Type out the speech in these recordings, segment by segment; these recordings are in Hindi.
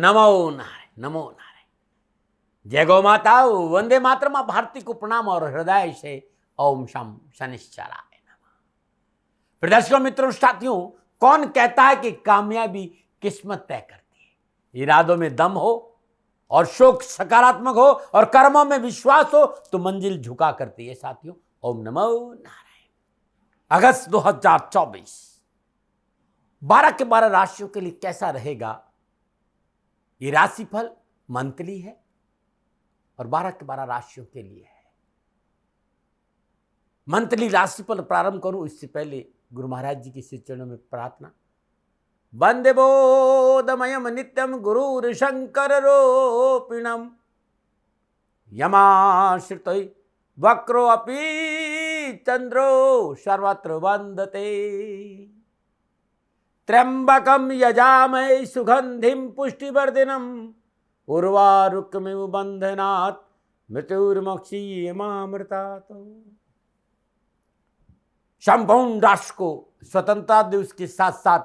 नमो नारायण, नमो नारायण। जय गौ माता, वंदे मातरम। भारती को प्रणाम और हृदय से ओम शम शनिश्चराय नमः। प्रदर्शकों, मित्रों, साथियों, कौन कहता है कि कामयाबी किस्मत तय करती है? इरादों में दम हो और शौक सकारात्मक हो और कर्मों में विश्वास हो तो मंजिल झुका करती है। साथियों, ओम नमो नारायण। अगस्त 2024 12 के 12 राशियों के लिए कैसा रहेगा? ये राशिफल मंथली है और 12 के 12 राशियों के लिए है। मंथली राशिफल प्रारंभ करूं इससे पहले गुरु महाराज जी के श्री चरणों में प्रार्थना। वंदे बोधमयम नित्यम गुरुर शंकर रोपिणम यमाश्रित वक्रो अपि चंद्रो सर्वत्र वंदते। त्र्यंबकम यजामहे सुगंधिम पुष्टिवर्धनम उर्वारुकमिव बंधनात् मृत्युर्मुक्षीयमामृतात्। संपूर्ण राष्ट्र को स्वतंत्रता दिवस के साथ साथ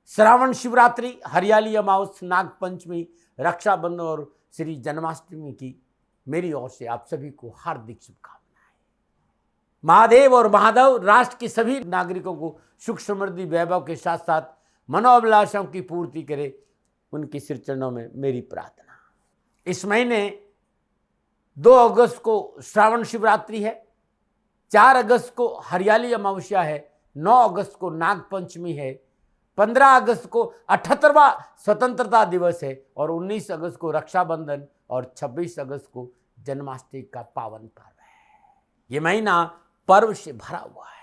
श्रावण शिवरात्रि, हरियाली अमावस, नाग पंचमी, रक्षाबंधन और श्री जन्माष्टमी की मेरी ओर से आप सभी को हार्दिक शुभकामनाएं। महादेव और महादेव राष्ट्र के सभी नागरिकों को सुख समृद्धि वैभव के साथ साथ मनोअभिलाषाओं की पूर्ति करे, उनके श्री चरणों में मेरी प्रार्थना। इस महीने 2 अगस्त को श्रावण शिवरात्रि है, 4 अगस्त को हरियाली अमावस्या है, 9 अगस्त को नाग पंचमी है, 15 अगस्त को 78वां स्वतंत्रता दिवस है और 19 अगस्त को रक्षाबंधन और 26 अगस्त को जन्माष्टमी का पावन पर्व है। ये महीना पर्व से भरा हुआ है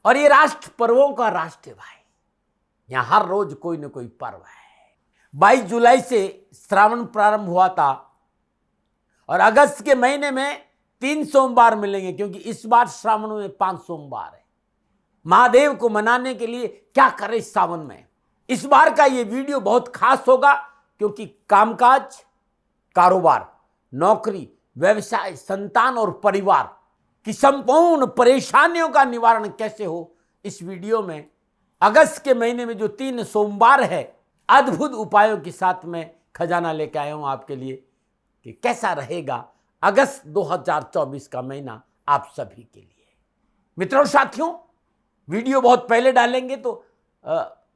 और ये राष्ट्र पर्वों का राष्ट्र है भाई। यहाँ हर रोज कोई न कोई पर्व है। 22 जुलाई से श्रावण प्रारंभ हुआ था और अगस्त के महीने में 3 सोमवार मिलेंगे, क्योंकि इस बार श्रावण में 5 सोमवार है। महादेव को मनाने के लिए क्या करें इस सावन में? इस बार का ये वीडियो बहुत खास होगा, क्योंकि कामकाज, कारोबार, नौकरी, व्यवसाय, संतान और परिवार की संपूर्ण परेशानियों का निवारण कैसे हो, इस वीडियो में अगस्त के महीने में जो 3 सोमवार है, अद्भुत उपायों के साथ में खजाना लेके आया हूं आपके लिए कि कैसा रहेगा अगस्त 2024 का महीना आप सभी के लिए। मित्रों, साथियों, वीडियो बहुत पहले डालेंगे तो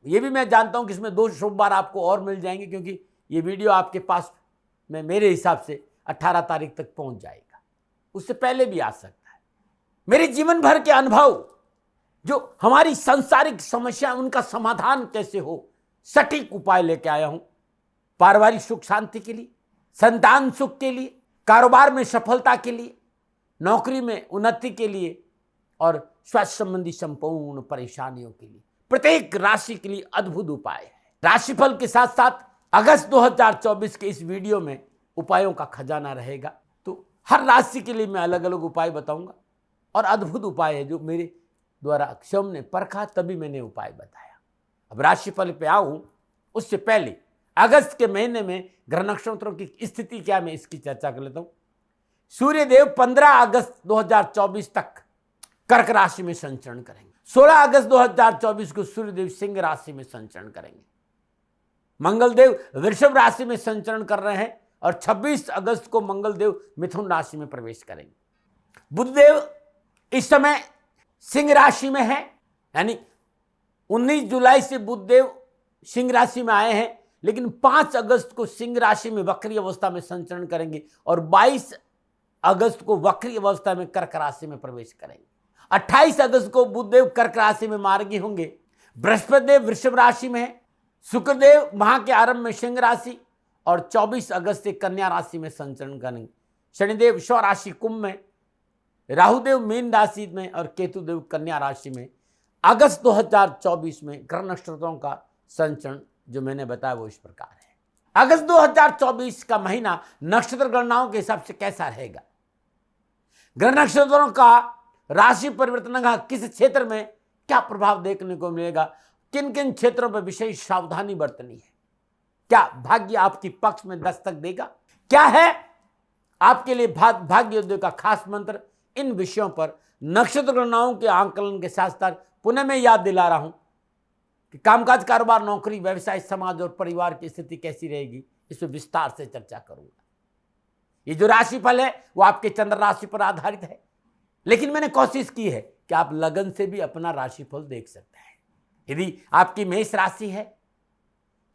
ये भी मैं जानता हूं कि इसमें 2 सोमवार आपको और मिल जाएंगे, क्योंकि ये वीडियो आपके पास में मेरे हिसाब से 18 तारीख तक पहुंच जाएगा, उससे पहले भी आ सकता है। मेरे जीवन भर के अनुभव, जो हमारी सांसारिक समस्या, उनका समाधान कैसे हो, सटीक उपाय लेके आया हूं। पारिवारिक सुख शांति के लिए, संतान सुख के लिए, कारोबार में सफलता के लिए, नौकरी में उन्नति के लिए और स्वास्थ्य संबंधी संपूर्ण परेशानियों के लिए, प्रत्येक राशि के लिए अद्भुत उपाय है। राशिफल के साथ साथ अगस्त 2024 के इस वीडियो में उपायों का खजाना रहेगा। तो हर राशि के लिए मैं अलग अलग उपाय बताऊंगा और अद्भुत उपाय है जो मेरे द्वारा स्वयं ने परखा, तभी मैंने उपाय बताया। अब राशिफल पे आऊं उससे पहले अगस्त के महीने में ग्रह नक्षत्रों की स्थिति क्या, मैं इसकी चर्चा कर लेता हूं। सूर्यदेव 15 अगस्त 2024 तक कर्क राशि में संचरण करेंगे। 16 अगस्त 2024 को सूर्यदेव सिंह राशि में संचरण करेंगे। मंगलदेव वृषभ राशि में संचरण कर रहे हैं और 26 अगस्त को मंगलदेव मिथुन राशि में प्रवेश करेंगे। बुधदेव इस समय सिंह राशि में है, यानी 19 जुलाई से बुधदेव सिंह राशि में आए हैं, लेकिन 5 अगस्त को सिंह राशि में वक्री अवस्था में संचरण करेंगे और 22 अगस्त को वक्री अवस्था में कर्क राशि में प्रवेश करेंगे। 28 अगस्त को बुधदेव कर्क राशि में मार्गी होंगे। बृहस्पति देव वृषभ राशि में है, शुक्रदेव माह के आरंभ में सिंह राशि और 24 अगस्त से कन्या राशि में संचरण करेंगे। शनिदेव स्व राशि कुंभ में, राहुदेव मीन राशि में और केतुदेव कन्या राशि में। अगस्त 2024 में ग्रह नक्षत्रों का संचरण जो मैंने बताया वो इस प्रकार है। अगस्त 2024 का महीना नक्षत्र गणनाओं के हिसाब से कैसा रहेगा? ग्रह नक्षत्रों का राशि परिवर्तन का किस क्षेत्र में क्या प्रभाव देखने को मिलेगा, किन किन क्षेत्रों पर विशेष सावधानी बरतनी है, क्या भाग्य आपकी पक्ष में दस्तक देगा, क्या है आपके लिए भाग्य योद्धा का खास मंत्र, इन विषयों पर नक्षत्र गणनाओं के आंकलन के साथ साथ पुनः मैं याद दिला रहा हूं कि कामकाज, कारोबार, नौकरी, व्यवसाय, समाज और परिवार की स्थिति कैसी रहेगी, इस पर विस्तार से चर्चा करूंगा। ये जो राशिफल है वो आपके चंद्र राशि पर आधारित है, लेकिन मैंने कोशिश की है कि आप लगन से भी अपना राशिफल देख सकते हैं। यदि आपकी मेष राशि है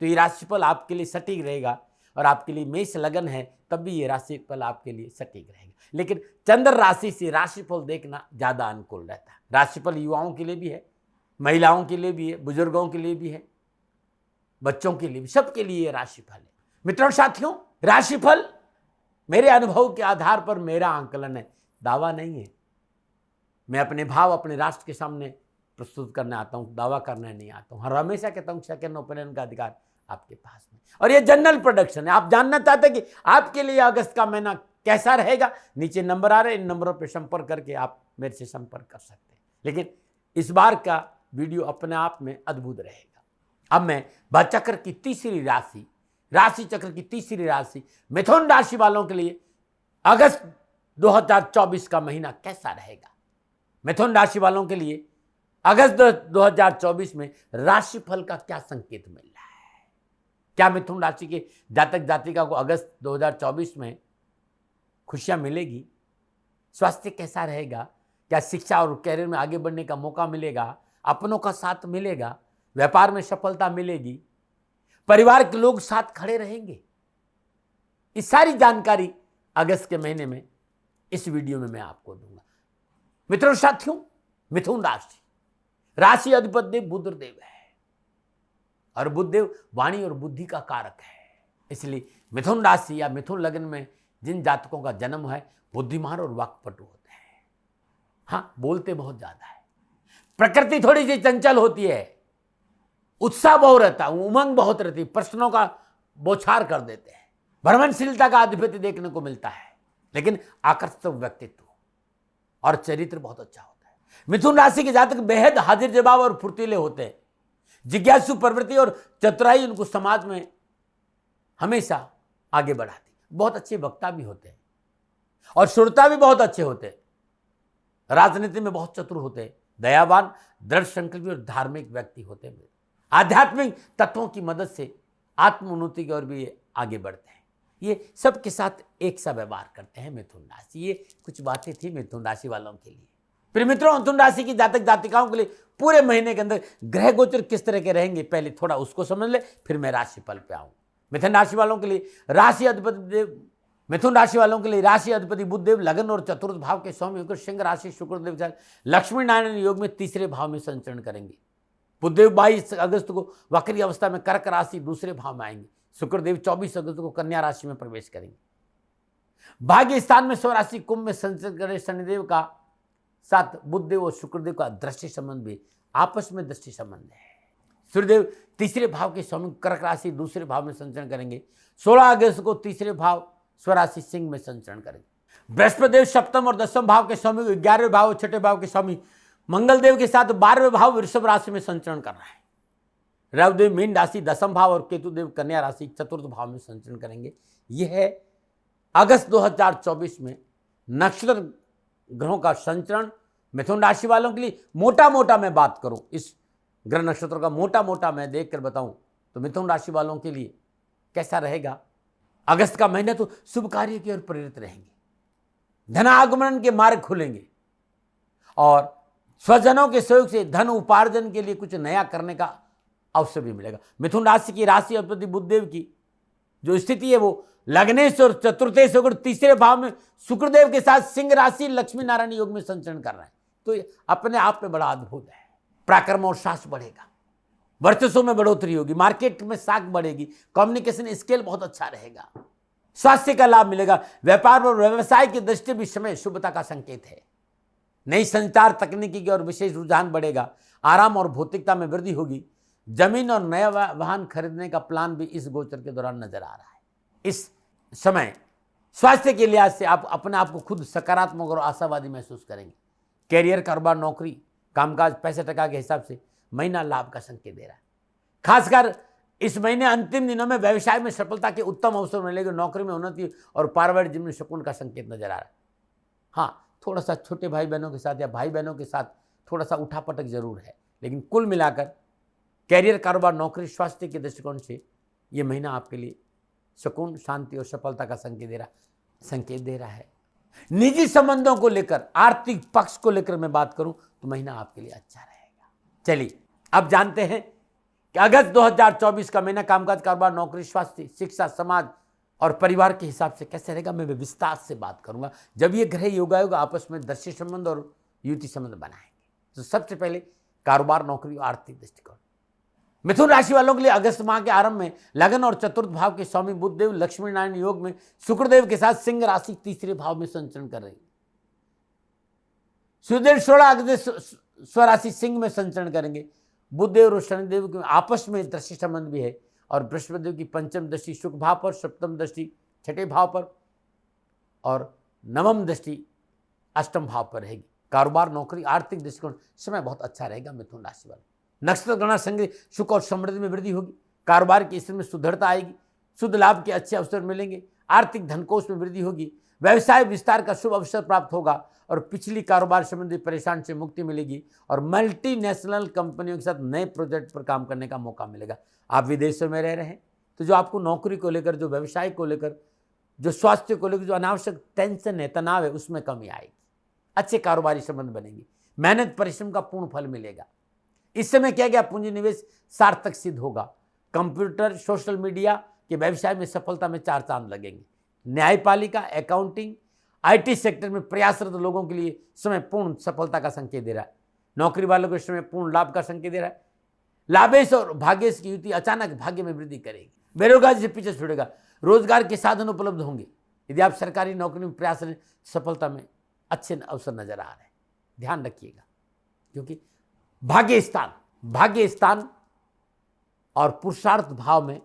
तो ये राशिफल आपके लिए सटीक रहेगा, और आपके लिए मेष लगन है तब भी ये राशिफल आपके लिए सटीक रहेगा। लेकिन चंद्र राशि से राशिफल देखना ज्यादा अनुकूल रहता है। राशिफल युवाओं के लिए भी है, महिलाओं के लिए भी है, बुजुर्गों के लिए भी है, बच्चों के लिए भी, सबके लिए ये राशिफल है। मित्रों, साथियों, राशिफल मेरे अनुभव के आधार पर मेरा आंकलन है, दावा नहीं है। मैं अपने भाव अपने राष्ट्र के सामने प्रस्तुत करने आता हूं, दावा करने नहीं आता हूं। हर हमेशा कहता हूं सेकंड ओपिनियन का अधिकार आपके पास में, और ये जनरल प्रोडक्शन है। आप जानना चाहते हैं कि आपके लिए अगस्त का महीना कैसा रहेगा, नीचे नंबर आ रहे हैं, इन नंबरों पर संपर्क करके आप मेरे से संपर्क कर सकते हैं। लेकिन इस बार का वीडियो अपने आप में अद्भुत रहेगा। अब मैं चक्र की तीसरी राशि, राशि चक्र की तीसरी राशि मिथुन राशि वालों के लिए अगस्त 2024 का महीना कैसा रहेगा। मिथुन राशि वालों के लिए अगस्त 2024 में राशिफल का क्या संकेत मिल रहा है। क्या मिथुन राशि के जातक जातिका को अगस्त 2024 में खुशियां मिलेगी? स्वास्थ्य कैसा रहेगा? क्या शिक्षा और कैरियर में आगे बढ़ने का मौका मिलेगा? अपनों का साथ मिलेगा? व्यापार में सफलता मिलेगी? परिवार के लोग साथ खड़े रहेंगे? इस सारी जानकारी अगस्त के महीने में इस वीडियो में मैं आपको दूंगा। मित्रों, साथियों, मिथुन राशि, राशि अधिपति बुधदेव है, और बुधदेव वाणी और बुद्धि का कारक है। इसलिए मिथुन राशि या मिथुन लग्न में जिन जातकों का जन्म है बुद्धिमान और वाक्पटु होते हैं। हाँ, बोलते बहुत ज्यादा है, प्रकृति थोड़ी सी चंचल होती है, उत्साह बहुत रहता है, उमंग बहुत रहती है, प्रश्नों का बौछार कर देते हैं, भ्रमणशीलता का आधिपत्य देखने को मिलता है, लेकिन आकर्षक व्यक्तित्व और चरित्र बहुत अच्छा होता है। मिथुन राशि के जातक बेहद हाजिर जवाब और फुर्तीले होते हैं। जिज्ञासु प्रवृत्ति और चतुराई उनको समाज में हमेशा आगे बढ़ाती। बहुत अच्छे वक्ता भी होते हैं और श्रोता भी बहुत अच्छे होते हैं। राजनीति में बहुत चतुर होते हैं, दयावान, दृढ़ संकल्पी और धार्मिक व्यक्ति होते हैं। आध्यात्मिक तत्वों की मदद से आत्मोन्नति की ओर भी आगे बढ़ते हैं। ये सबके साथ एक सा व्यवहार करते हैं मिथुन राशि। ये कुछ बातें थी मिथुन राशि वालों के लिए। फिर मित्रों, मिथुन राशि की जातक जातिकाओं के लिए पूरे महीने के अंदर ग्रह गोचर किस तरह के रहेंगे, पहले थोड़ा उसको समझ ले, फिर मैं राशिफल पे आऊं। मिथुन राशि वालों के लिए राशि अधिपति मिथुन राशि वालों के लिए राशि अधिपति बुधदेव लगन और चतुर्थ भाव के स्वामी होकर सिंह राशि शुक्रदेव के साथ लक्ष्मी नारायण योग में तीसरे भाव में संचरण करेंगे। बुधदेव 22 अगस्त को वक्री अवस्था में कर्क राशि दूसरे भाव में आएंगे। शुक्रदेव 24 अगस्त को कन्या राशि में प्रवेश करेंगे। भाग्य स्थान में स्वराशि कुंभ में संचरण करे शनिदेव का साथ बुधदेव और शुक्रदेव का दृष्टि संबंध भी, आपस में दृष्टि संबंध है। सूर्यदेव तीसरे भाव के स्वामी कर्क राशि दूसरे भाव में संचरण करेंगे। 16 अगस्त को तीसरे भाव स्वराशि सिंह में संचरण करेंगे। बृहस्पतिदेव सप्तम और दसम भाव के स्वामी 11वें भाव और छठे भाव के स्वामी मंगल देव के साथ 12वें भाव वृषभ राशि में संचरण कर रहा है। रविदेव मीन राशि दसम भाव और केतुदेव कन्या राशि चतुर्थ भाव में संचरण करेंगे। यह है अगस्त 2024 में नक्षत्र ग्रहों का संचरण मिथुन राशि वालों के लिए। मोटा मोटा मैं बात करूं, इस ग्रह नक्षत्रों का मोटा मोटा मैं देख कर बताऊं तो मिथुन राशि वालों के लिए कैसा रहेगा। अगस्त का महीना तो शुभ कार्य की ओर प्रेरित रहेंगे, धनागमन के मार्ग खुलेंगे और स्वजनों के सहयोग से धन उपार्जन के लिए कुछ नया करने का अवसर भी मिलेगा। मिथुन राशि की राशि अधिपति बुधदेव की जो स्थिति है वो लग्नेश और चतुर्थेश होकर तीसरे भाव में शुक्रदेव के साथ सिंह राशि लक्ष्मी नारायण योग में संचरण कर रहा है। तो ये अपने आप में बड़ा अद्भुत है। पराक्रम और साहस बढ़ेगा, वर्चस्व में बढ़ोतरी होगी, मार्केट में साख बढ़ेगी, कम्युनिकेशन स्किल बहुत अच्छा रहेगा, स्वास्थ्य का लाभ मिलेगा। व्यापार और व्यवसाय की दृष्टि भी समय शुभता का संकेत है। नई संचार तकनीकी की और विशेष रुझान बढ़ेगा। आराम और भौतिकता में वृद्धि होगी। जमीन और नया वाहन खरीदने का प्लान भी इस गोचर के दौरान नजर आ रहा है। इस समय स्वास्थ्य के लिहाज से आप अपने आप को खुद सकारात्मक और आशावादी महसूस करेंगे। कैरियर, कारोबार, नौकरी, कामकाज, पैसे टका के हिसाब से महीना लाभ का संकेत दे रहा है। खासकर इस महीने अंतिम दिनों में व्यवसाय में सफलता के उत्तम अवसर मिलेंगे। नौकरी में उन्नति और पारिवारिक जीवन में सुकून का संकेत नजर आ रहा है। हाँ, थोड़ा सा छोटे भाई बहनों के साथ या भाई बहनों के साथ थोड़ा सा उठापटक जरूर है, लेकिन कुल मिलाकर कैरियर, कारोबार, नौकरी, स्वास्थ्य के दृष्टिकोण से ये महीना आपके लिए सुकून, शांति और सफलता का संकेत दे रहा है। निजी संबंधों को लेकर, आर्थिक पक्ष को लेकर मैं बात करूं तो महीना आपके लिए अच्छा रहेगा। चलिए अब जानते हैं कि अगस्त 2024 का महीना कामकाज, कारोबार, नौकरी, स्वास्थ्य, शिक्षा, समाज और परिवार के हिसाब से कैसे रहेगा। मैं विस्तार से बात करूंगा जब ये ग्रह योगायोग आपस में दृश्य संबंध और युति संबंध बनाएंगे। तो सबसे पहले कारोबार, नौकरी और आर्थिक दृष्टिकोण। मिथुन राशि वालों के लिए अगस्त माह के आरंभ में लगन और चतुर्थ भाव के स्वामी बुधदेव लक्ष्मी नारायण योग में शुक्रदेव के साथ सिंह राशि तीसरे भाव में संचरण कर रही है। सूर्यदेव 16 अगस्त स्वराशि सिंह में संचरण करेंगे। बुधदेव और शनिदेव के आपस में दृष्टि संबंध भी है और बृहस्पतिदेव की पंचम दृष्टि शुक्र भाव पर, सप्तम दृष्टि छठे भाव पर और नवम दृष्टि अष्टम भाव पर रहेगी। कारोबार, नौकरी, आर्थिक दृष्टिकोण समय बहुत अच्छा रहेगा मिथुन राशि वाले। नक्षत्र गणना संग्रह सुख और समृद्धि में वृद्धि होगी। कारोबार की स्थिति में सुदृढ़ता आएगी। शुद्ध लाभ के अच्छे अवसर मिलेंगे। आर्थिक धनकोष में वृद्धि होगी। व्यवसाय विस्तार का शुभ अवसर प्राप्त होगा और पिछली कारोबार संबंधी परेशान से मुक्ति मिलेगी और मल्टीनेशनल कंपनियों के साथ नए प्रोजेक्ट पर काम करने का मौका मिलेगा। आप विदेशों में रह रहे हैं तो जो आपको नौकरी को लेकर, जो व्यवसाय को लेकर, जो स्वास्थ्य को लेकर जो अनावश्यक टेंशन है, तनाव है, उसमें कमी आएगी। अच्छे कारोबारी संबंध बनेंगे। मेहनत परिश्रम का पूर्ण फल मिलेगा। इस समय क्या गया पूंजी निवेश सार्थक सिद्ध होगा। कंप्यूटर, सोशल मीडिया के व्यवसाय में सफलता में 4 चांद लगेंगे। न्यायपालिका, अकाउंटिंग, आईटी सेक्टर में प्रयासरत लोगों के लिए समय पूर्ण सफलता का संकेत दे रहा है। नौकरी वालों को समय पूर्ण लाभ का संकेत दे रहा है। लाभेश और भाग्येश की युति अचानक भाग्य में वृद्धि करेगी। बेरोजगारी से पीछे छूटेगा। रोजगार के साधन उपलब्ध होंगे। यदि आप सरकारी नौकरी में प्रयास करें, सफलता में अच्छे अवसर नजर आ रहे हैं। ध्यान रखिएगा क्योंकि भाग्य स्थान और पुरुषार्थ भाव में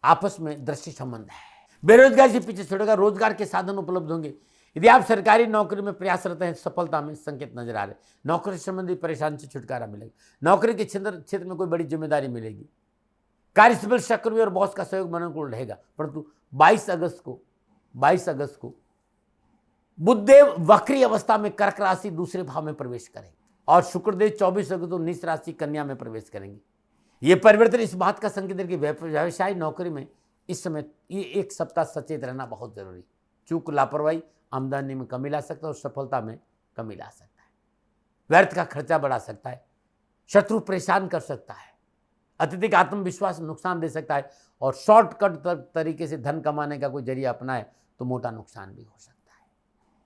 आपस में दृष्टि संबंध है। बेरोजगारी से पीछे छूटेगा। रोजगार के साधन उपलब्ध होंगे। यदि आप सरकारी नौकरी में प्रयासरत हैं, सफलता में संकेत नजर आ रहे हैं। नौकरी संबंधी परेशानी से छुटकारा मिलेगा। नौकरी के क्षेत्र में कोई बड़ी जिम्मेदारी मिलेगी। कार्यस्थल चक्रव्यूह और बॉस का सहयोग मन अनुकूल रहेगा। परंतु 22 अगस्त को बुधदेव वक्री अवस्था में कर्क राशि दूसरे भाव में प्रवेश करेंगे और शुक्रदेव 24 अगस्त को नीच राशि कन्या में प्रवेश करेंगे। ये परिवर्तन इस बात का संकेत है कि व्यवसाय नौकरी में इस समय ये एक सप्ताह सचेत रहना बहुत जरूरी। चूक, लापरवाही आमदनी में कमी ला सकता है और सफलता में कमी ला सकता है। व्यर्थ का खर्चा बढ़ा सकता है। शत्रु परेशान कर सकता है। अत्यधिक आत्मविश्वास नुकसान दे सकता है और शॉर्टकट तरीके से धन कमाने का कोई जरिया अपनाए तो मोटा नुकसान भी हो सकता है।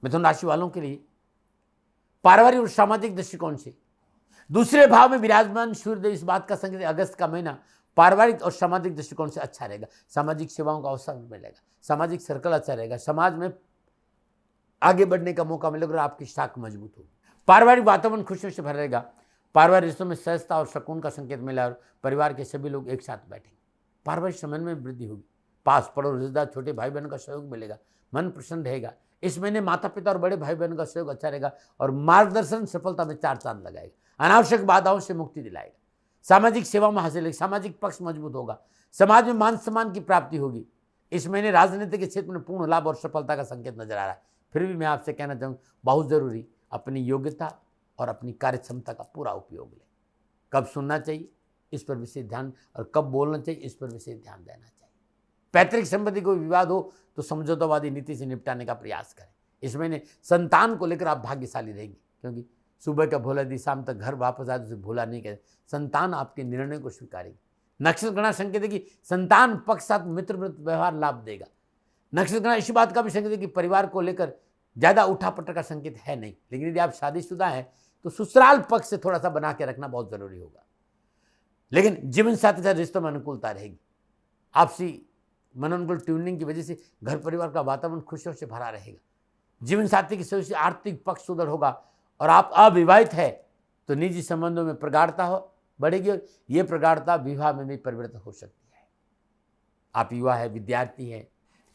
मिथुन राशि वालों के लिए पारिवारिक और सामाजिक दृष्टिकोण से दूसरे भाव में विराजमान सूर्यदेव इस बात का संकेत अगस्त का महीना पारिवारिक और सामाजिक दृष्टिकोण से अच्छा रहेगा। सामाजिक सेवाओं का अवसर मिलेगा। सामाजिक सर्कल अच्छा रहेगा। समाज में आगे बढ़ने का मौका मिलेगा और आपकी शाख मजबूत होगी। पारिवारिक वातावरण खुशियों से भर रहेगा। पारिवारिक रिश्तों में सहजता और सुकून का संकेत मिला और परिवार के सभी लोग एक साथ बैठेंगे। पारिवारिक संबंध में वृद्धि होगी। पास पड़ोस, रिश्तेदार, छोटे भाई बहन का सहयोग मिलेगा। मन प्रसन्न रहेगा। इस महीने माता पिता और बड़े भाई बहन का सहयोग अच्छा रहेगा और मार्गदर्शन सफलता में 4 चांद लगाएगा। अनावश्यक बाधाओं से मुक्ति दिलाएगा। सामाजिक सेवा में हासिल होगी। सामाजिक पक्ष मजबूत होगा। समाज में मान सम्मान की प्राप्ति होगी। इस महीने राजनीति के क्षेत्र में पूर्ण लाभ और सफलता का संकेत नजर आ रहा है। फिर भी मैं आपसे कहना चाहूँगा, बहुत जरूरी अपनी योग्यता और अपनी कार्य क्षमता का पूरा उपयोग लें। कब सुनना चाहिए इस पर विशेष ध्यान और कब बोलना चाहिए इस पर विशेष ध्यान देना चाहिए। पैतृक संपत्ति कोई विवाद हो तो समझौतावादी नीति से निपटाने का प्रयास करें। इस महीने संतान को लेकर आप भाग्यशाली रहेंगे क्योंकि सुबह का भोला दी शाम तक घर वापस आए उसे भूला नहीं करें। संतान आपके निर्णय को स्वीकारेगी। नक्षत्र गणना संकेत है कि संतान पक्ष साथ मित्र व्यवहार लाभ देगा। नक्षत्र गणना इसी बात का भी संकेत है कि परिवार को लेकर ज्यादा उठापटक का संकेत है नहीं, लेकिन यदि आप शादीशुदा हैं तो ससुराल पक्ष से थोड़ा सा बना के रखना बहुत जरूरी होगा। लेकिन जीवन साथी के साथ रिश्तों में अनुकूलता रहेगी। आपसी मनोनुकूल ट्यूनिंग की वजह से घर परिवार का वातावरण खुशियों से भरा रहेगा। जीवन साथी की सहयोग से आर्थिक पक्ष सुदृढ़ होगा और आप अविवाहित है तो निजी संबंधों में प्रगाढ़ता बढ़ेगी और ये प्रगाढ़ता विवाह में भी परिवर्तित हो सकती है। आप युवा है, विद्यार्थी है,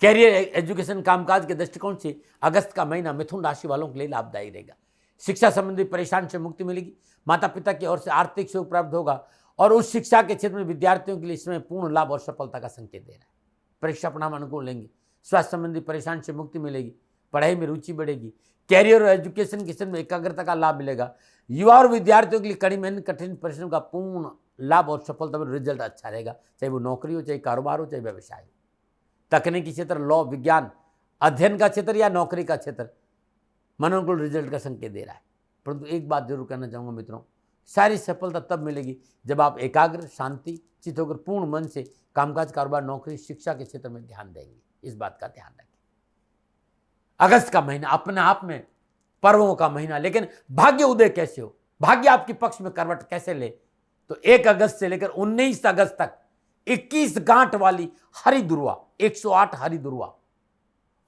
कैरियर, एजुकेशन, कामकाज के दृष्टिकोण से अगस्त का महीना मिथुन राशि वालों के लिए लाभदायी रहेगा। शिक्षा संबंधी परेशान से मुक्ति मिलेगी। माता पिता की ओर से आर्थिक सहयोग प्राप्त होगा और उस शिक्षा के क्षेत्र में विद्यार्थियों के लिए इसमें पूर्ण लाभ और सफलता का संकेत दे रहा है। परीक्षा परिणाम अनुकूल लेंगे। स्वास्थ्य संबंधी परेशानी से मुक्ति मिलेगी। पढ़ाई में रुचि बढ़ेगी। कैरियर और एजुकेशन के क्षेत्र में एकाग्रता का लाभ मिलेगा। युवा और विद्यार्थियों के लिए कड़ी मेहनत, कठिन परिश्रम का पूर्ण लाभ और सफलता में रिजल्ट अच्छा रहेगा, चाहे वो नौकरी हो, चाहे कारोबार हो, चाहे व्यवसाय हो, तकनीकी क्षेत्र, लॉ, विज्ञान, अध्ययन का क्षेत्र या नौकरी का क्षेत्र मनोनुकूल रिजल्ट का संकेत दे रहा है। परंतु एक बात जरूर कहना चाहूँगा मित्रों, सारी सफलता तब मिलेगी जब आप एकाग्र, शांति चित होकर पूर्ण मन से कामकाज, कारोबार, नौकरी, शिक्षा के क्षेत्र में ध्यान देंगे। इस बात का ध्यान रखें। अगस्त का महीना अपने आप में पर्वों का महीना, लेकिन भाग्य उदय कैसे हो, भाग्य आपके पक्ष में करवट कैसे ले, तो 1 अगस्त से लेकर 19 अगस्त तक 21 गांठ वाली हरि दुर्वा, 108 हरि दुर्वा,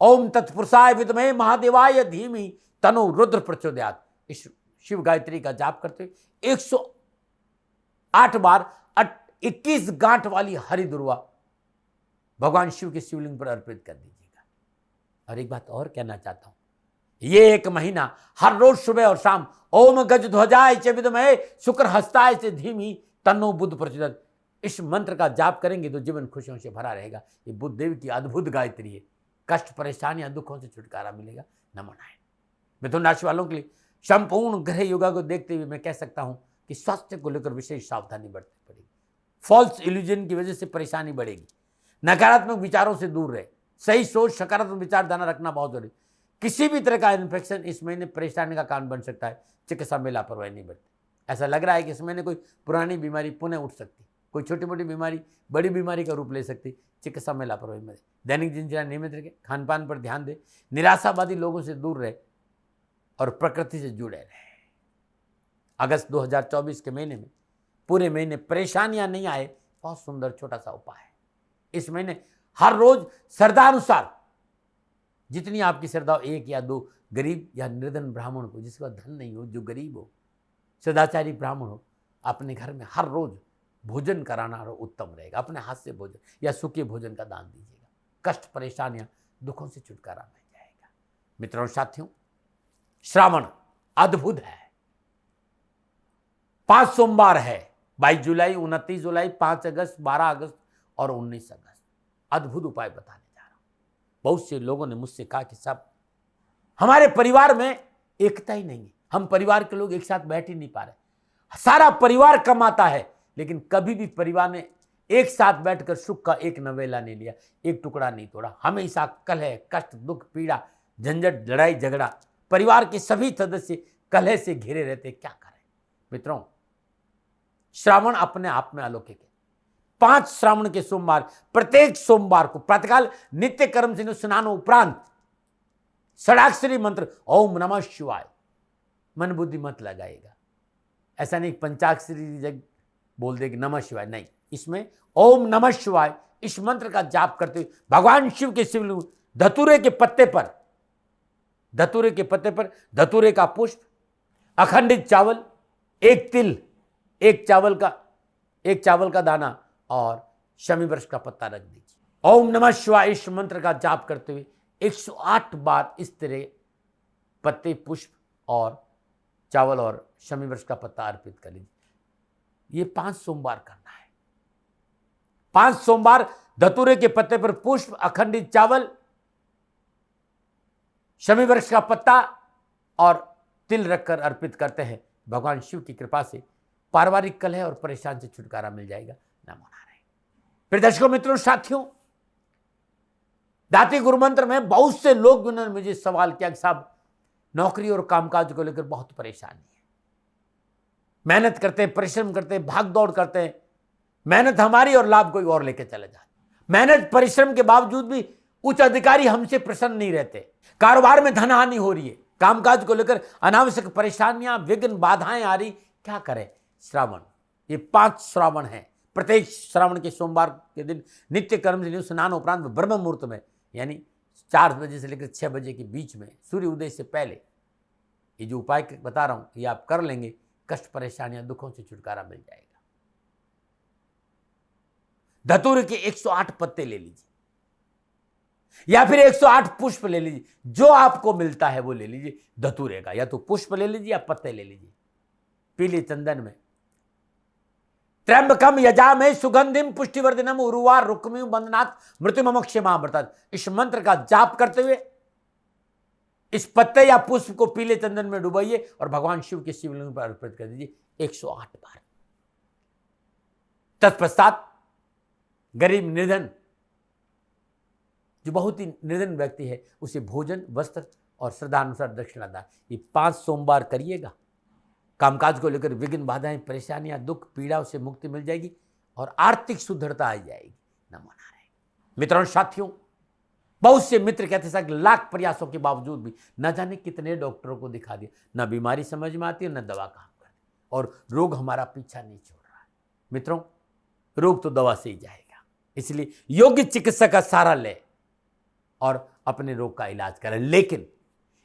ओम तत्पुरुषाय विद्महे महादेवाय धीमहि तनो रुद्र प्रचोदयात्, इस शिव गायत्री का जाप करते हुए 108 बार 21 गांठ वाली हरि दुर्वा भगवान शिव के शिवलिंग पर अर्पित कर दीजिएगा। और एक बात और कहना चाहता हूं, ये एक महीना हर रोज सुबह और शाम ओम गज ध्वजाय च विद्महे शुक्र हस्ताय च धीमहि तन्नो बुध प्रचोदयात्, इस मंत्र का जाप करेंगे तो जीवन खुशियों से भरा रहेगा। ये बुद्ध देव की अद्भुत गायत्री है। कष्ट, परेशानियां, दुखों से छुटकारा मिलेगा। नमो नारायण। मिथुन राशि वालों के लिए संपूर्ण ग्रह योगा को देखते हुए मैं कह सकता हूं कि स्वास्थ्य को लेकर विशेष सावधानी बरतनी पड़ेगी। फॉल्स इल्यूजन की वजह से परेशानी बढ़ेगी। नकारात्मक विचारों से दूर रहे, सही सोच, सकारात्मक विचारधारा रखना बहुत जरूरी। किसी भी तरह का इन्फेक्शन इस महीने परेशानी का कारण बन सकता है। चिकित्सा में लापरवाही नहीं बरती। ऐसा लग रहा है कि इस महीने कोई पुरानी बीमारी पुनः उठ सकती, कोई छोटी मोटी बीमारी बड़ी बीमारी का रूप ले सकती। चिकित्सा में लापरवाही में दैनिक दिनचर्या नियमित रखें, खान पान पर ध्यान दें, निराशावादी लोगों से दूर रहे और प्रकृति से जुड़े रहे। अगस्त 2024 के महीने में पूरे महीने परेशानियां नहीं आए, बहुत सुंदर छोटा सा उपाय है। इस महीने हर रोज श्रद्धानुसार जितनी आपकी श्रद्धा हो, 1 या 2 गरीब या निर्धन ब्राह्मण को, जिसका धन नहीं हो, जो गरीब हो, सदाचारी ब्राह्मण हो, अपने घर में हर रोज भोजन कराना उत्तम रहेगा। अपने हाथ से भोजन या सूखे भोजन का दान दीजिएगा। कष्ट, परेशानियां, दुखों से छुटकारा मिल जाएगा। मित्रों, साथियों, श्रावण अद्भुत है। 5 सोमवार है, 22 जुलाई, 29 जुलाई, 5 अगस्त, 12 अगस्त और 19 अगस्त। अद्भुत उपाय बताने जा रहा हूं। बहुत से लोगों ने मुझसे कहा कि साहब, हमारे परिवार में एकता ही नहीं है, हम परिवार के लोग एक साथ बैठ ही नहीं पा रहे। सारा परिवार कमाता है, लेकिन कभी भी परिवार ने एक साथ बैठकर सुख का एक नवेला नहीं लिया, एक टुकड़ा नहीं तोड़ा। हमेशा कलह, कष्ट, दुख, पीड़ा, झंझट, लड़ाई झगड़ा, परिवार के सभी सदस्य कलह से घिरे रहते। क्या करें मित्रों, श्रावण अपने आप में अलौकिक है। 5 श्रावण के सोमवार, प्रत्येक सोमवार को प्रातःकाल नित्य कर्म से स्नान उपरांत षडाक्षरी मंत्र ओम नमः शिवाय, मन बुद्धि मत लगाएगा। ऐसा नहीं पंचाक्षरी जग बोल देगी नमः शिवाय, नहीं, इसमें ओम नमः शिवाय इस मंत्र का जाप करते हुए भगवान शिव के शिवलिंग धतूरे के पत्ते पर धतूरे का पुष्प, अखंडित चावल, एक तिल, एक चावल का दाना और शमी वृक्ष का पत्ता रख दीजिए। ओम नमः शिवाय इस मंत्र का जाप करते हुए 108 बार इस तरह पत्ते, पुष्प और चावल और शमी वृक्ष का पत्ता अर्पित कर लीजिए। ये 5 सोमवार करना है। 5 सोमवार धतूरे के पत्ते पर पुष्प, अखंडित चावल, शमी वृक्ष का पत्ता और तिल रखकर अर्पित करते हैं। भगवान शिव की कृपा से पारिवारिक कलह और परेशान से छुटकारा मिल जाएगा। नमो नारायण। फिर दर्शकों, मित्रों, साथियों, दाती गुरु मंत्र में बहुत से लोग उन्होंने मुझे सवाल किया कि साहब, नौकरी और कामकाज को लेकर बहुत परेशानी है, मेहनत करते हैं, परिश्रम करते हैं, भाग दौड़ करते हैं, मेहनत हमारी और लाभ कोई और लेके चले जाते। मेहनत परिश्रम के बावजूद भी उच्च अधिकारी हमसे प्रसन्न नहीं रहते। कारोबार में धन हानि हो रही है, कामकाज को लेकर अनावश्यक परेशानियां, विघ्न, बाधाएं आ रही। क्या करें? श्रावण, ये 5 श्रावण है। प्रत्येक श्रावण के सोमवार के दिन नित्य कर्म से स्नान उपरांत ब्रह्म मुहूर्त में, यानी 4 बजे से लेकर 6 बजे के बीच में, सूर्य उदय से पहले, ये जो उपाय बता रहा हूं ये आप कर लेंगे, कष्ट, परेशानियां, दुखों से छुटकारा मिल जाएगा। धतूरे के 108 पत्ते ले लीजिए या फिर 108 पुष्प ले लीजिए, जो आपको मिलता है वो ले लीजिए। धतूरे का या तो पुष्प ले लीजिए या पत्ते ले लीजिए। पीले चंदन में त्र्यंबकम यजामहे सुगंधिम पुष्टिवर्धनम उर्वार रुक्मिव बंधनात् मृत्युमोक्षमामृतात्, इस मंत्र का जाप करते हुए इस पत्ते या पुष्प को पीले चंदन में डुबाइए और भगवान शिव के शिवलिंग पर अर्पित कर दीजिए 108 बार। तत्पश्चात गरीब निर्धन, जो बहुत ही निर्धन व्यक्ति है, उसे भोजन, वस्त्र और श्रद्धानुसार दक्षिणा दान, ये 5 सोमवार करिएगा। कामकाज को लेकर विघ्न, बाधाएं, परेशानियां, दुख, पीड़ा से मुक्ति मिल जाएगी और आर्थिक शुद्धता आ जाएगी। नमो नारायण। मित्रों, साथियों, बहुत से मित्र कहते हैं लाख प्रयासों के बावजूद भी न जाने कितने डॉक्टरों को दिखा दिया, न बीमारी समझ में आती है, न दवा काम करती, और रोग हमारा पीछा नहीं छोड़ रहा है। मित्रों, रोग तो दवा से ही जाएगा, इसलिए योग्य चिकित्सक का सहारा ले और अपने रोग का इलाज करें। लेकिन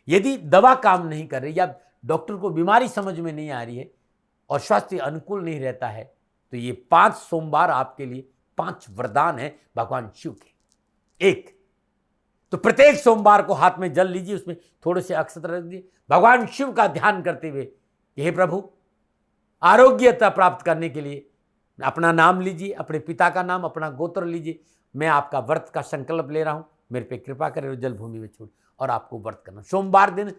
यदि दवा काम नहीं कर रही या डॉक्टर को बीमारी समझ में नहीं आ रही है और स्वास्थ्य अनुकूल नहीं रहता है, तो ये 5 सोमवार आपके लिए 5 वरदान है भगवान शिव के। एक तो प्रत्येक सोमवार को हाथ में जल लीजिए, उसमें थोड़े से अक्षत रख दीजिए, भगवान शिव का ध्यान करते हुए, हे प्रभु, आरोग्यता प्राप्त करने के लिए अपना नाम लीजिए, अपने पिता का नाम, अपना गोत्र लीजिए, मैं आपका व्रत का संकल्प ले रहा हूं, मेरे पे कृपा करें और जल भूमि में छोड़, और आपको व्रत करना। सोमवार दिन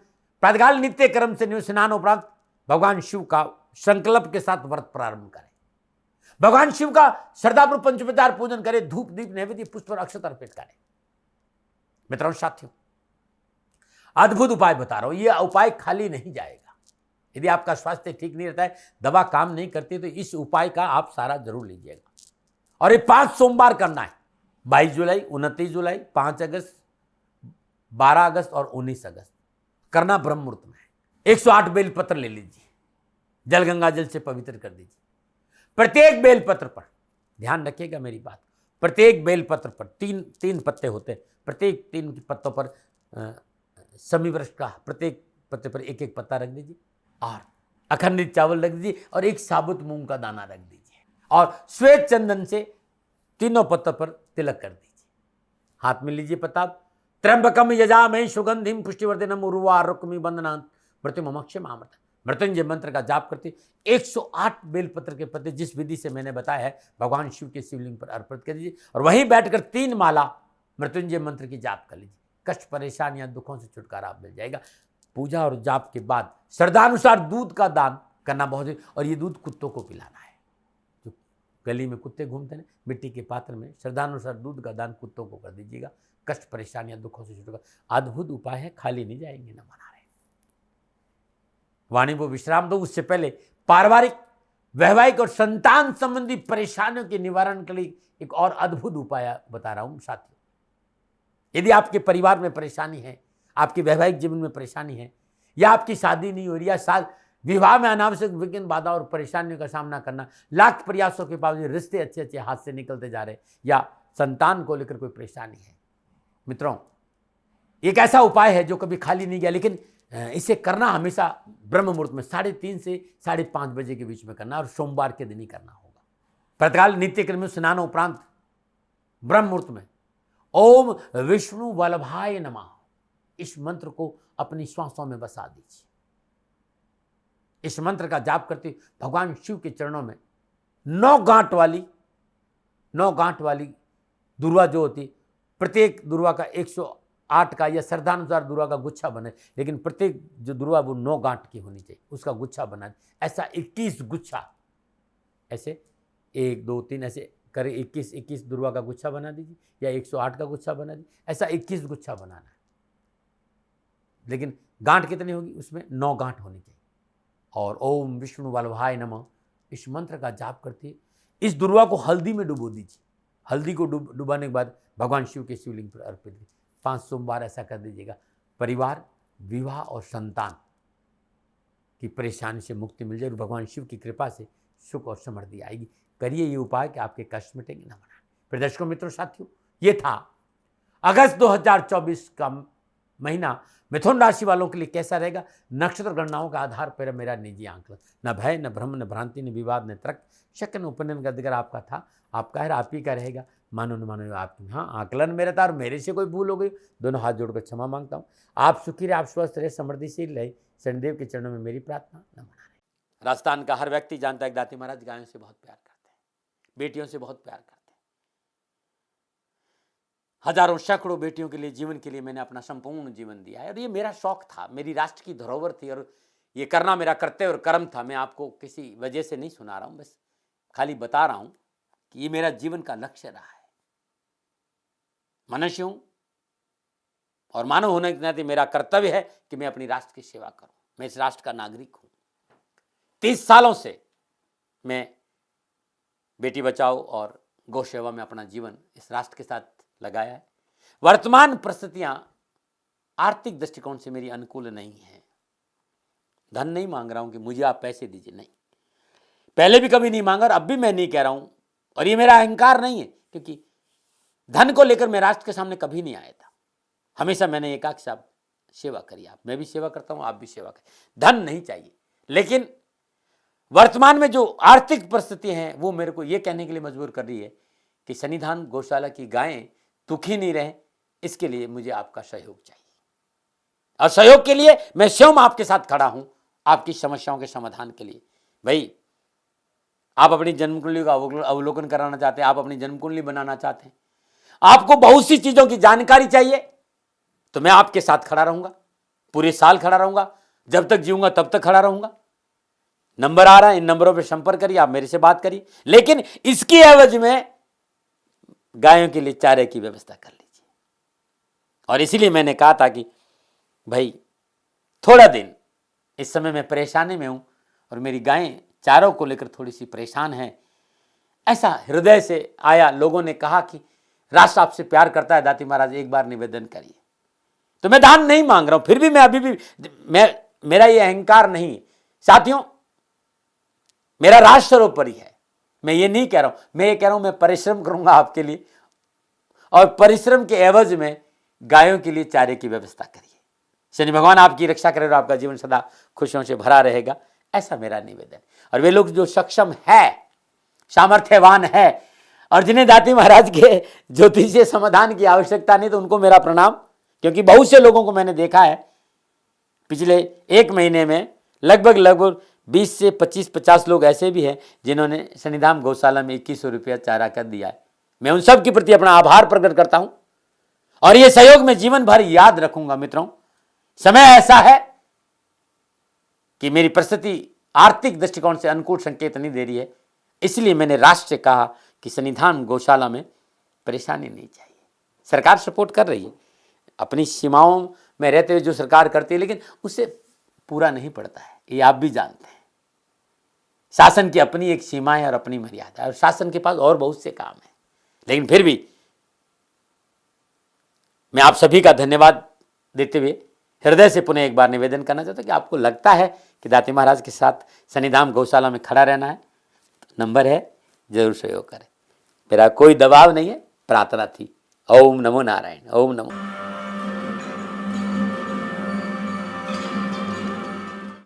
प्रातःकाल नित्य कर्म से स्नान उपरांत भगवान शिव का संकल्प के साथ व्रत प्रारंभ करें। भगवान शिव का श्रद्धापूर्वक पंचोपचार पूजन करें, धूप दीप नैवेद्य पुष्प और अक्षत अर्पित करें। मित्रों, साथियों, अद्भुत उपाय बता रहा हूं, यह उपाय खाली नहीं जाएगा। यदि आपका स्वास्थ्य ठीक नहीं रहता है, दवा काम नहीं करती, तो इस उपाय का आप सहारा जरूर लीजिएगा। और ये 5 सोमवार करना है, 22 जुलाई, 29 जुलाई, 5 अगस्त, 12 अगस्त और 19 अगस्त करना ब्रह्म मुहूर्त में है। 108 बेलपत्र ले लीजिए, जल गंगा जल से पवित्र कर दीजिए। प्रत्येक बेलपत्र पर ध्यान रखिएगा मेरी बात, प्रत्येक बेलपत्र पर 3 पत्ते होते हैं, प्रत्येक 3 पत्तों पर समी वृक्ष का प्रत्येक पत्ते पर 1-1 पत्ता रख दीजिए, और अखंडित चावल रख दीजिए, और 1 साबुत मूंग का दाना रख दीजिए, और श्वेत चंदन से तीनों पत्तों पर तिलक कर दीजिए। हाथ में लीजिए प्रताप, त्र्यंबकम यजामहे सुगंधिम पुष्टिवर्धनम उर्वारुकमिव बंधनात् मृत्युर्मोक्षमामृतम्। मृत्युंजय मंत्र का जाप करते 108 बेलपत्र के पत्ते जिस विधि से मैंने बताया है, भगवान शिव के शिवलिंग पर अर्पित कर दीजिए, और वहीं बैठकर 3 माला मृत्युंजय मंत्र की जाप कर लीजिए। कष्ट, परेशानियां, दुखों से छुटकारा आप मिल जाएगा। पूजा और जाप के बाद श्रद्धानुसार दूध का दान करना बहुत, और ये दूध कुत्तों को पिलाना है। जो गली में कुत्ते घूमते हैं, मिट्टी के पात्र में श्रद्धानुसार दूध का दान कुत्तों को कर दीजिएगा। कष्ट, परेशानियां, दुखों से छुटकारा, अद्भुत उपाय है, खाली नहीं जाएंगे। न मना रहे वाणी को विश्राम दो, उससे पहले पारिवारिक, वैवाहिक और संतान संबंधी परेशानियों के निवारण के लिए एक और अद्भुत उपाय बता रहा हूं साथियों। यदि आपके परिवार में परेशानी है, आपके वैवाहिक जीवन में परेशानी है, या आपकी शादी नहीं हो रही, या विवाह में अनावश्यक विघ्न, बाधा और परेशानियों का सामना करना, लाख प्रयासों के बावजूद रिश्ते अच्छे हाथ से निकलते जा रहे, या संतान को लेकर कोई परेशानी है, मित्रों, एक ऐसा उपाय है जो कभी खाली नहीं गया, लेकिन इसे करना हमेशा ब्रह्म मुहूर्त में 3:30 से 5:30 बजे के बीच में करना, और सोमवार के दिन ही करना होगा। प्रातःकाल नित्य कर्म में स्नान उपरांत ब्रह्म मुहूर्त में ओम विष्णु वल्लभाय नमः, इस मंत्र को अपनी श्वासों में बसा दीजिए। इस मंत्र का जाप करते भगवान शिव के चरणों में 9 गांठ वाली दुर्वा जो होती, प्रत्येक दुर्वा का 108 का या श्रद्धानुसार दुर्वा का गुच्छा बने, लेकिन प्रत्येक जो दुर्वा वो 9 गांठ की होनी चाहिए, उसका गुच्छा बना, ऐसा 21 गुच्छा, ऐसे 1 2 3 ऐसे करे 21 दुर्वा का गुच्छा बना दीजिए, या 108 का गुच्छा बना दीजिए, ऐसा 21 गुच्छा बनाना है। लेकिन गांठ कितनी होगी, उसमें 9 गांठ होनी चाहिए। और ओम विष्णु वल्लभाय नमः, इस मंत्र का जाप करते इस दुर्वा को हल्दी में डुबो दीजिए। हल्दी को डुबाने के बाद भगवान शिव के शिवलिंग पर अर्पित कीजिए। 5 सोमवार ऐसा कर दीजिएगा। परिवार, विवाह और संतान की परेशानी से मुक्ति मिल जाएगी, भगवान शिव की कृपा से सुख और समृद्धि आएगी। करिए ये उपाय कि आपके कष्ट मिटेंगे। न मनाएं। फिर दर्शकों, मित्रों, साथियों, ये था अगस्त 2024 का महीना मिथुन राशि वालों के लिए कैसा रहेगा। नक्षत्र गणनाओं का आधार पर मेरा निजी आंकलन, न भय, न भ्रम, न भ्रांति, न विवाद, न तर्क, शक, न उपनयन का अधिकार आपका था, आपका है, आप ही का रहेगा। मानो न मानो आपकी। हाँ, आकलन मेरा था और मेरे से कोई भूल हो गई, दोनों हाथ जोड़कर क्षमा मांगता हूँ। आप सुखी रहे, आप स्वस्थ रहे, समृद्धिशील रहे, शनिदेव के चरणों में मेरी प्रार्थना। न मना रहे। राजस्थान का हर व्यक्ति जानता है दाती महाराज गायों से बहुत प्यार करते हैं, बेटियों से बहुत प्यार करते हैं। हजारों सैकड़ों बेटियों के लिए, जीवन के लिए मैंने अपना संपूर्ण जीवन दिया है, और ये मेरा शौक था, मेरी राष्ट्र की धरोहर थी, और ये करना मेरा कर्तव्य और कर्म था। मैं आपको किसी वजह से नहीं सुना रहा हूँ, बस खाली बता रहा हूँ कि ये मेरा जीवन का लक्ष्य रहा है। मनुष्य हूं और मानव होने के नाते मेरा कर्तव्य है कि मैं अपनी राष्ट्र की सेवा करूं। मैं इस राष्ट्र का नागरिक हूं। 30 सालों से मैं बेटी बचाओ और गौ सेवा में अपना जीवन इस राष्ट्र के साथ लगाया है। वर्तमान परिस्थितियां आर्थिक दृष्टिकोण से मेरी अनुकूल नहीं है। धन नहीं मांग रहा हूं कि मुझे आप पैसे दीजिए, नहीं, पहले भी कभी नहीं मांगा और अब भी मैं नहीं कह रहा हूं। और ये मेरा अहंकार नहीं है, क्योंकि धन को लेकर मैं राष्ट्र के सामने कभी नहीं आया था। हमेशा मैंने ये कहा कि साहब सेवा करिए, आप, मैं भी सेवा करता हूं, आप भी सेवा करें, धन नहीं चाहिए। लेकिन वर्तमान में जो आर्थिक परिस्थिति हैं वो मेरे को ये कहने के लिए मजबूर कर रही है कि सन्निधान गौशाला की गायें दुखी नहीं रहें, इसके लिए मुझे आपका सहयोग चाहिए। और सहयोग के लिए मैं स्वयं आपके साथ खड़ा हूं, आपकी समस्याओं के समाधान के लिए। भाई, आप अपनी जन्म कुंडली का अवलोकन कराना चाहते हैं, आप अपनी जन्म कुंडली बनाना चाहते हैं, आपको बहुत सी चीजों की जानकारी चाहिए, तो मैं आपके साथ खड़ा रहूंगा, पूरे साल खड़ा रहूंगा, जब तक जीऊंगा तब तक खड़ा रहूंगा। नंबर आ रहा है, इन नंबरों पे संपर्क करिए, आप मेरे से बात करिए, लेकिन इसकी एवज में गायों के लिए चारे की व्यवस्था कर लीजिए। और इसीलिए मैंने कहा था कि भाई थोड़ा दिन, इस समय मैं परेशानी में हूं और मेरी गायें चारों को लेकर थोड़ी सी परेशान हैं। ऐसा हृदय से आया, लोगों ने कहा कि राष्ट्र आपसे प्यार करता है दाती महाराज, एक बार निवेदन करिए। तो मैं दान नहीं मांग रहा हूं, फिर भी मैं अभी भी, मेरा ये अहंकार नहीं साथियों, मेरा राष्ट्र सर्वोपरि है। मैं ये नहीं कह रहा हूं, मैं ये कह रहा हूं मैं परिश्रम करूंगा आपके लिए, और परिश्रम के एवज में गायों के लिए चारे की व्यवस्था करिए। शनि भगवान आपकी रक्षा करे और आपका जीवन सदा खुशियों से भरा रहेगा, ऐसा मेरा निवेदन। और वे लोग जो सक्षम है, सामर्थ्यवान है, और जिन्हें दाती महाराज के ज्योतिषीय समाधान की आवश्यकता नहीं, तो उनको मेरा प्रणाम। क्योंकि बहुत से लोगों को मैंने देखा है पिछले 1 महीने में, लगभग 20 से 25-50 लोग ऐसे भी हैं जिन्होंने सन्निधान गौशाला में 2100 रुपया चारा कर दिया है। मैं उन सब के प्रति अपना आभार प्रकट करता हूं और ये सहयोग मैं जीवन भर याद रखूंगा। मित्रों, समय ऐसा है कि मेरी परिस्थिति आर्थिक दृष्टिकोण से अनुकूल संकेत नहीं दे रही है, इसलिए मैंने राष्ट्र से कहा कि सन्निधान गौशाला में परेशानी नहीं चाहिए। सरकार सपोर्ट कर रही है, अपनी सीमाओं में रहते हुए जो सरकार करती है, लेकिन उससे पूरा नहीं पड़ता है, ये आप भी जानते हैं। शासन की अपनी एक सीमा है और अपनी मर्यादा है, और शासन के पास और बहुत से काम है। लेकिन फिर भी मैं आप सभी का धन्यवाद देते हुए हृदय से पुनः एक बार निवेदन करना चाहता हूं कि आपको लगता है कि दाती महाराज के साथ सन्निधान गौशाला में खड़ा रहना है, तो नंबर है, जरूर सहयोग करें। मेरा कोई दबाव नहीं है, प्रार्थना थी। ओम नमो नारायण। ओम नमो।